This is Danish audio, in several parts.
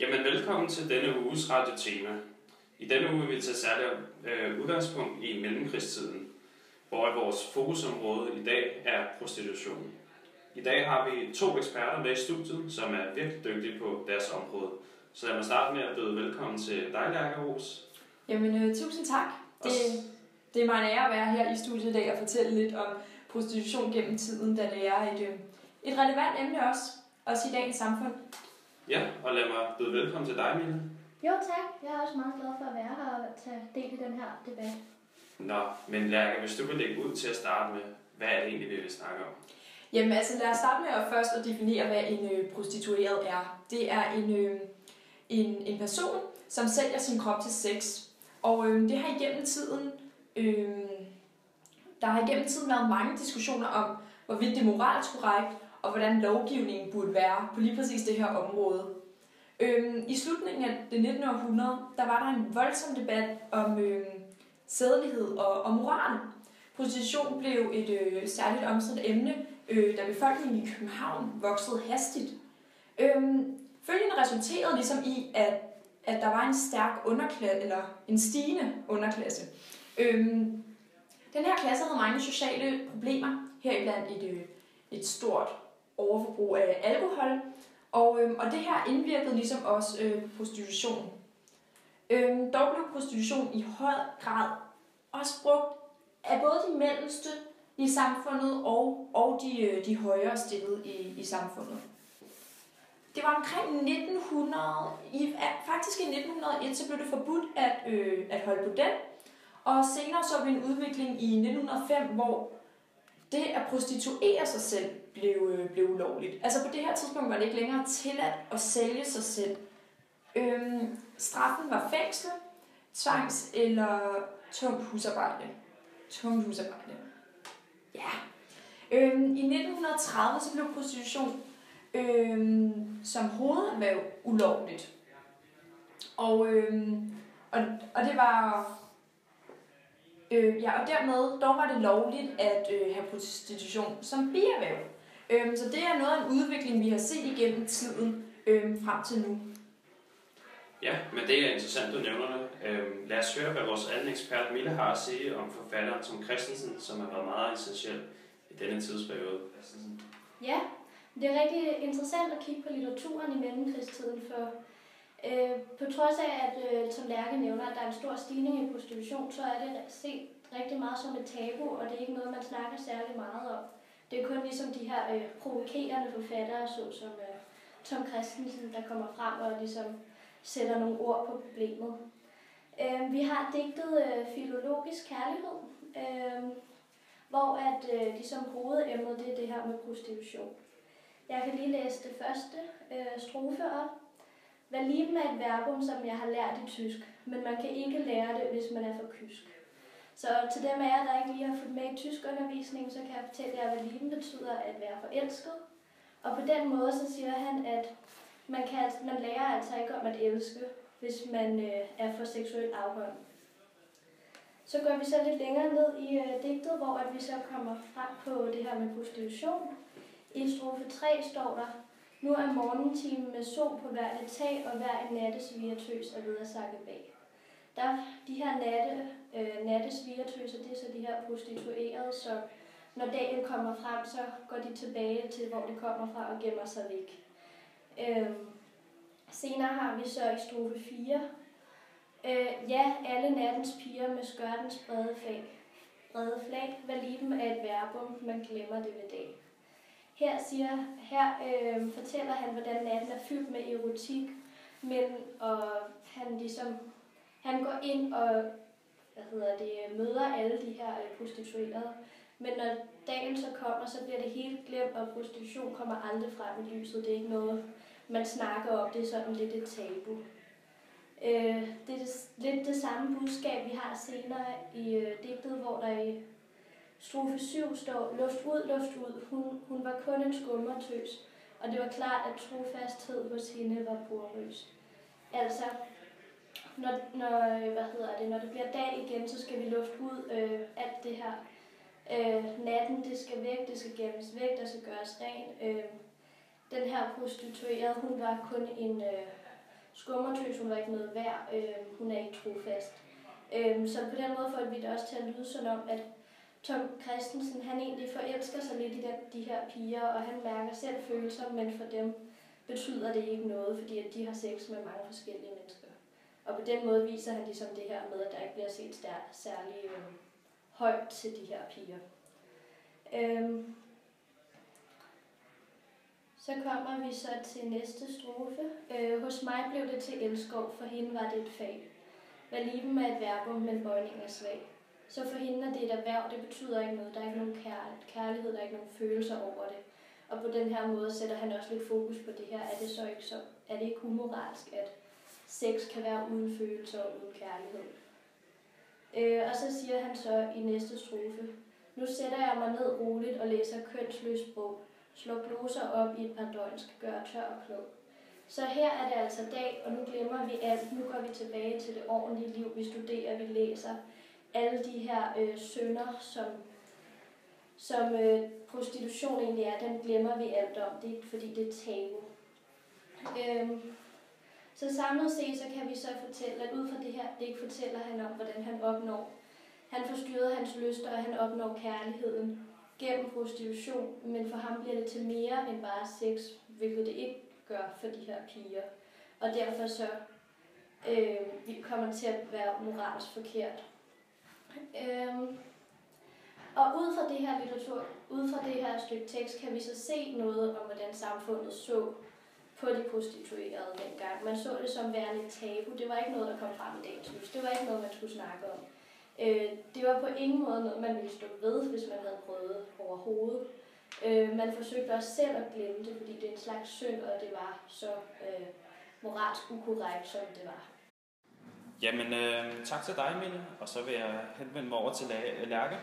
Jamen, velkommen til denne uges radiotema. I denne uge vil vi tage særligt udgangspunkt i mellemkrigstiden, hvor vores fokusområde i dag er prostitution. I dag har vi 2 eksperter med i studiet, som er virkelig dygtige på deres område. Så lad mig starte med at byde velkommen til dig, Lærke Ros. Jamen, tusind tak. Det er mig en ære at være her i studiet i dag og fortælle lidt om prostitution gennem tiden, da det er et relevant emne også i dagens samfund. Ja, og lad mig byde velkommen til dig, Mille. Jo tak, jeg er også meget glad for at være her og tage del i den her debat. Nå, men Lærke, hvis du vil lægge ud til at starte med, hvad er det egentlig, vi vil snakke om? Jamen altså, lad os starte med at først definere, hvad en prostitueret er. Det er en person, som sælger sin krop til sex. Og det har igennem tiden, der har igennem tiden været mange diskussioner om, hvorvidt det er moralsk korrekt, og hvordan lovgivningen burde være på lige præcis det her område. I slutningen af det 19. århundrede, der var der en voldsom debat om sædelighed og moral. Prostitution blev et særligt omstridt emne, da befolkningen i København voksede hastigt. Følgende resulterede ligesom i, at der var en stærk underklasse, eller en stigende underklasse. Den her klasse havde mange sociale problemer, heriblandt et stort overforbrug af alkohol, og det her indvirkede ligesom også prostitution. Dog blev prostitution i høj grad også brugt af både de mellemste i samfundet og de højere stillede i samfundet. Det var omkring 1900, faktisk i 1901, så blev det forbudt at holde på den, og senere så vi en udvikling i 1905, hvor det at prostituere sig selv blev ulovligt. Altså på det her tidspunkt var det ikke længere tilladt at sælge sig selv. Straffen var fængsel, tvangs- eller tungt husarbejde. Ja. I 1930 så blev prostitution som hovederhverv ulovligt. Og det var og dermed dog var det lovligt at have prostitution som bierhverv. Så det er noget af en udvikling, vi har set igennem tiden frem til nu. Ja, men det er interessant, du nævner det. Lad os høre, hvad vores anden ekspert Mille har at sige om forfatteren Tom Kristensen, som har været meget essentiel i denne tidsperiode. Ja, det er rigtig interessant at kigge på litteraturen i mellemkrigstiden, for på trods af, at som Lærke nævner, at der er en stor stigning i prostitution, så er det set rigtig meget som et tabu, og det er ikke noget, man snakker særlig meget om. Det er kun ligesom de her provokerende forfattere, såsom Tom Kristensen, der kommer frem og ligesom sætter nogle ord på problemet. Vi har digtet Filologisk kærlighed, hvor at ligesom hovedemnet det er det her med prostitution. Jeg kan lige læse det første strofe op. Hvad lieben er et verbum, som jeg har lært i tysk, men man kan ikke lære det, hvis man er for kysk. Så til dem af jer, der ikke lige har fået med i tyskundervisning, så kan jeg fortælle jer, hvad lieben betyder at være forelsket. Og på den måde så siger han, at man lærer altså ikke om at elske, hvis man er for seksuelt afholdt. Så går vi så lidt længere ned i digtet, hvor at vi så kommer frem på det her med prostitution. I strofe 3 står der: nu er morgentimen med sol på hvert et tag, og hver en nattesvigertøs er ved at sakke bag. De her nattesvigertøser, det er så de her prostituerede, så når dagen kommer frem, så går de tilbage til, hvor det kommer fra og gemmer sig væk. Senere har vi så i strofe 4. Ja, alle nattens piger med skørtens brede flag, hvad lieben er et verbum, man glemmer det ved dag. Her fortæller han, hvordan natten er fyldt med erotik, og han går ind og møder alle de her prostituerede. Men når dagen så kommer, så bliver det helt glemt, og prostitution kommer aldrig frem i lyset. Det er ikke noget, man snakker om, det er sådan lidt et tabu. Det er lidt det samme budskab, vi har senere i digtet, hvor der i strofe 7 står: luft ud, hun var kun en skummertøs, og det var klart, at trofasthed hos hende var porøs. Altså, når det bliver dag igen, så skal vi lufte ud alt det her. Natten, det skal væk, det skal gemmes væk, der skal gøres ren. Den her prostituerede, hun var kun skummertøs, hun var ikke noget værd, hun er ikke trofast. Så på den måde får vi det også til at lyde sådan om, at Tom Kristensen, han egentlig forelsker sig lidt i de her piger, og han mærker selv følelser, men for dem betyder det ikke noget, fordi at de har sex med mange forskellige mennesker. Og på den måde viser han ligesom det her med, at der ikke bliver set særlig højt til de her piger. Så kommer vi så til næste strofe. Hos mig blev det til elskov, for hende var det et fag. Hvad liven er et verbum, men bøjningen er svag. Så for hende er det et erhverv, det betyder ikke noget. Der er ikke nogen kærlighed, der er ikke nogen følelser over det. Og på den her måde sætter han også lidt fokus på det her. Er det ikke umoralsk, at sex kan være uden følelser og uden kærlighed? Og så siger han så i næste strofe. Nu sætter jeg mig ned roligt og læser kønsløst sprog. Slår gloser op i et par døgn, skal gøre tør og klog. Så her er det altså dag, og nu glemmer vi alt. Nu går vi tilbage til det ordentlige liv. Vi studerer, vi læser. Alle de her synder, som prostitution egentlig er, dem glemmer vi alt om. Det er ikke fordi, det er tabu. Så samlet set, så kan vi så fortælle, at ud fra det her, det ikke fortæller han om, hvordan han opnår. Han forstyrrer hans lyster, og han opnår kærligheden gennem prostitution, men for ham bliver det til mere end bare sex, hvilket det ikke gør for de her piger. Og derfor så vi kommer til at være moralsk forkert. Og ud fra det her litteratur, ud fra det her stykke tekst, kan vi så se noget om, hvordan samfundet så på de prostituerede dengang. Man så det som værende et tabu. Det var ikke noget, der kom frem i dagens lys. Det var ikke noget, man skulle snakke om. Det var på ingen måde noget, man ville stå ved, hvis man havde prøvet overhovedet. Man forsøgte også selv at glemme det, fordi det er en slags synd, og det var så moralsk ukorrekt, som det var. Jamen, tak til dig, Mille, og så vil jeg henvende mig over til Lærke,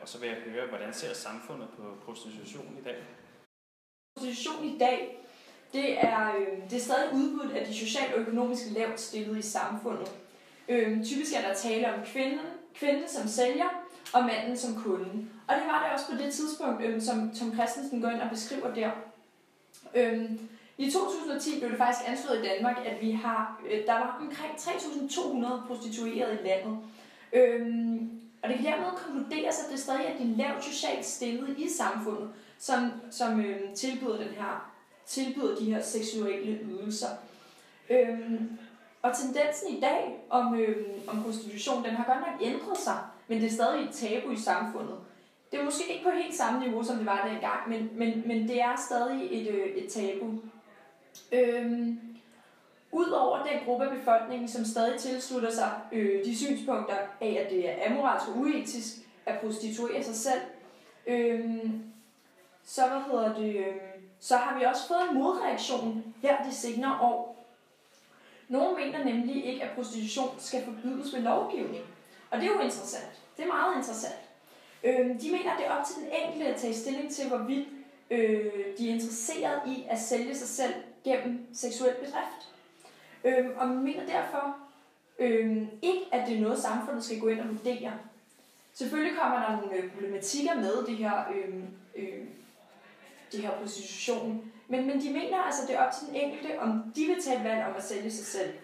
og så vil jeg høre, hvordan ser samfundet på prostitution i dag? Prostitution i dag, det er stadig udbudt af de socialt og økonomisk lavt stillede i samfundet. Typisk er der tale om kvinden som sælger, og manden som kunde. Og det var det også på det tidspunkt, som Tom Kristensen går ind og beskriver der. I 2010 blev det faktisk anslået i Danmark, at der var omkring 3.200 prostituerede i landet. Og det kan dermed konkluderes, at det stadig er de lavt socialt stillede i samfundet, som tilbyder de her seksuelle ydelser. Og tendensen i dag om prostitution, den har godt nok ændret sig, men det er stadig et tabu i samfundet. Det er måske ikke på helt samme niveau, som det var dengang, men det er stadig et tabu. Udover den gruppe af befolkningen, som stadig tilslutter sig de synspunkter af, at det er amoralsk og uetisk at prostituere sig selv, så har vi også fået en modreaktion her de senere år. Nogle mener nemlig ikke, at prostitution skal forbydes ved lovgivning. Og det er jo interessant. Det er meget interessant. De mener, at det er op til den enkelte at tage stilling til, hvorvidt de er interesseret i at sælge sig selv gennem seksuel bedrift. Og man mener derfor ikke, at det er noget, samfundet skal gå ind og vurdere. Selvfølgelig kommer der nogle problematikker med det her prostitution. Men de mener altså, at det er op til den enkelte, om de vil tage et valg om at sælge sig selv.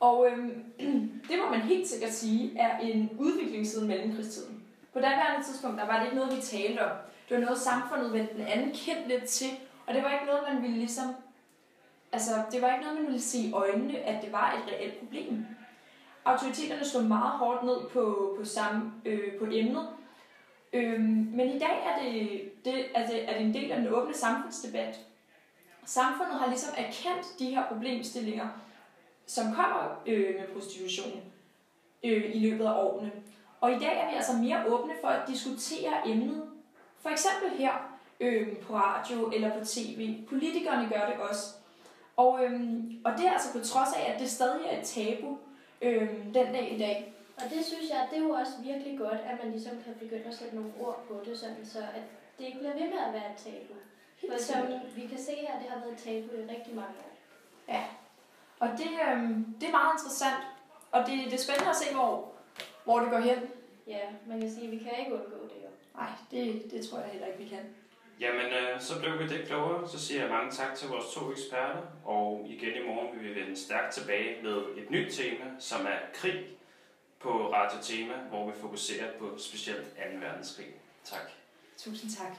Og det må man helt sikkert sige er en udvikling siden mellemkrigstiden. På daværende tidspunkt, der var det ikke noget, vi talte om. Det var noget, samfundet vendte den anden kendt lidt til. Og det var ikke noget, man ville det var ikke noget, man ville se i øjnene, at det var et reelt problem. Autoriteterne stod meget hårdt ned på emnet. Men i dag er det en del af den åbne samfundsdebat. Samfundet har ligesom erkendt de her problemstillinger, som kommer med prostitution i løbet af årene. Og i dag er vi altså mere åbne for at diskutere emnet. For eksempel her på radio eller på tv. Politikerne gør det også. Og det er altså på trods af, at det stadig er et tabu den dag i dag. Og det synes jeg, det er jo også virkelig godt, at man ligesom kan begynde at sætte nogle ord på det, sådan så at det ikke bliver ved med at være et tabu. For som vi kan se her, det har været et tabu i rigtig mange år. Ja, og det er meget interessant. Og det er spændende at se, hvor det går hen. Ja, man kan sige, at vi kan ikke undgå det jo. Nej, det tror jeg heller ikke, vi kan. Jamen, så blev vi det klogere. Så siger jeg mange tak til vores 2 eksperter, og igen i morgen vil vi vende stærkt tilbage med et nyt tema, som er krig på Radio Tema, hvor vi fokuserer på specielt 2. verdenskrig. Tak. Tusind tak.